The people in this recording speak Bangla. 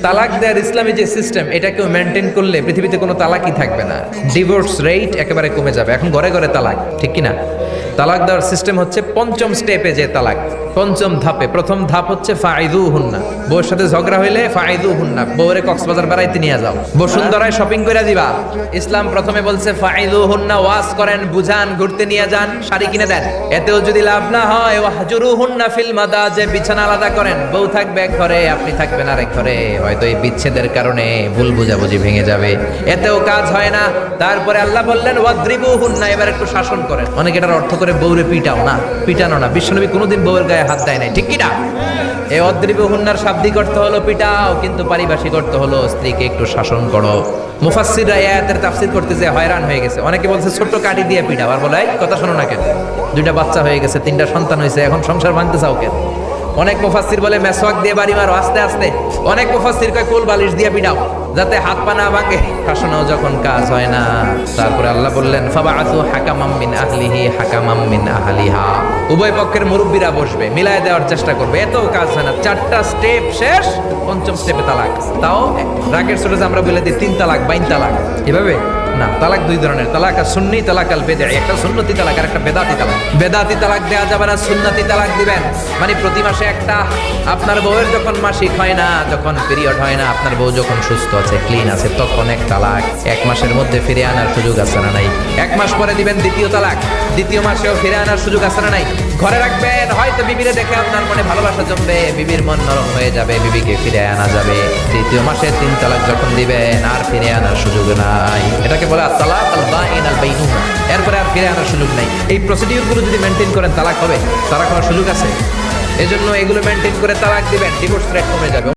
তালাক দেওয়ার ইসলামী যে সিস্টেম, এটা কেউ মেনটেন করলে পৃথিবীতে কোনো তালাকই থাকবে না। ডিভোর্স রেট একেবারে কমে যাবে। এখন ঘরে ঘরে তালাক, ঠিক কি না? তালাক দেওয়ার সিস্টেম হচ্ছে পঞ্চম স্টেপে যে তালাক, পঞ্চম ধাপে। প্রথম ধাপ হচ্ছে ফাইদু হুন্না। বউর সাথে ঝগড়া হইলে ফাইদু হুন্না, বউরে কক্সবাজার বেড়াইতে নিয়ে যাও, বসুন্ধরায় শপিং করে দিবা। ইসলাম প্রথমে বলছে ফাইদু হুন্না, ওয়াজ করেন, বুঝান, ঘুরতে নিয়ে যান, শাড়ি কিনে দেন। এতেও যদি লাভ না হয়, ওয়াহজুরু হুন্না ফিল মাদাজে, বিছানা আলাদা করেন। বউ থাকবে এক ঘরে, আপনি থাকবেন আরেক ঘরে। হয়তো এই বিচ্ছেদের কারণে ভুল বুঝাবুঝি ভেঙে যাবে, এতেও কাজ হয় না। তারপরে আল্লাহ বললেন ওয়াদ্রিবু হুন্না, এবার একটু শাসন করেন। অনেক এটার অর্থ করে বউরে পিটাও না, পিটানো না। বিশ্বনবী কোনোদিন বউয়ের গায়ে হাত দেয় নাই, ঠিক কি না? এই অদ্রিবু হুন্নার শাব্দিক অর্থ হলো পিটাও, কিন্তু পারিভাষিক অর্থ হলো স্ত্রীকে একটু শাসন করো। মুফাসসিররা এই আয়াতের তাফসীর করতে যে হয়রান হয়ে গেছে। অনেকে বলছে ছোট্ট কাঠি দিয়ে পিটাও, আর বলে এই কথা শোনো না কেন, দুইটা বাচ্চা হয়ে গেছে, 3টা সন্তান হয়েছে, এখন সংসার ভাঙতে চাও কেন? অনেক মুফাসসির বলে মেসওয়াক দিয়ে বাড়ি মারো আস্তে আস্তে। অনেক মুফাসসির কয় কোল বালিশ দিয়ে পিটাও, যাতে হাত পা না ভাঙে। শাসনেও যখন কাজ হয় না, তারপরে আল্লাহ বললেন ফাবাআসু হাকামাম মিন আহলিহি হাকামাম মিন আহলিহা, উভয় পক্ষের মুরব্বীরা বসবে, মিলায় দেওয়ার চেষ্টা করবে। এতও কাজ হয় না, 4টা স্টেপ শেষ, পঞ্চম স্টেপে তালাক। তাও রাগের ছোটে আমরা বলে দিই 3 তালাক, 22 তালাক। এভাবে না, তালাক 2 ধরনের, তালাক আর সুন্নি, তালাক আল বেদঈ। একটা সুন্নতি তালাক আর একটা বেদাতি তালাক। বেদাতি তালাক দেওয়া যাবে না, সুন্নতি তালাক দিবেন। মানে প্রতি মাসে একটা, আপনার বউয়ের যখন মাসিক হয় না, যখন পিরিয়ড হয় না, আপনার বউ যখন সুস্থ আছে, ক্লিন আছে, তখন এক তালাক। 1 মাসের মধ্যে ফিরে আনার সুযোগ আছে না নাই? 1 মাস পরে দিবেন দ্বিতীয় তালাক, দ্বিতীয় মাসেও ফিরে আনার সুযোগ আছে না নাই? ঘরে রাখবেন, হয়তো বিবিরে দেখে আপনার মনে ভালোবাসা জমবে, বিবির মন নরম হয়ে যাবে, বিবিকে ফিরে আনা যাবে। তৃতীয় মাসে 3 তালাক যখন দিবেন, আর ফিরে আনার সুযোগ নাই। এটাকে বলে তালাক আল বাইন আল বাইনুহা। এরপরে আর ফিরে আনার সুযোগ নাই। এই প্রসিডিউরগুলো যদি মেনটেন করেন, তালাক হবে, তালাক হওয়ার সুযোগ আছে। এজন্য এগুলো মেনটেন করে তালাক দিবেন, ডিভোর্স রেট কমে যাবে।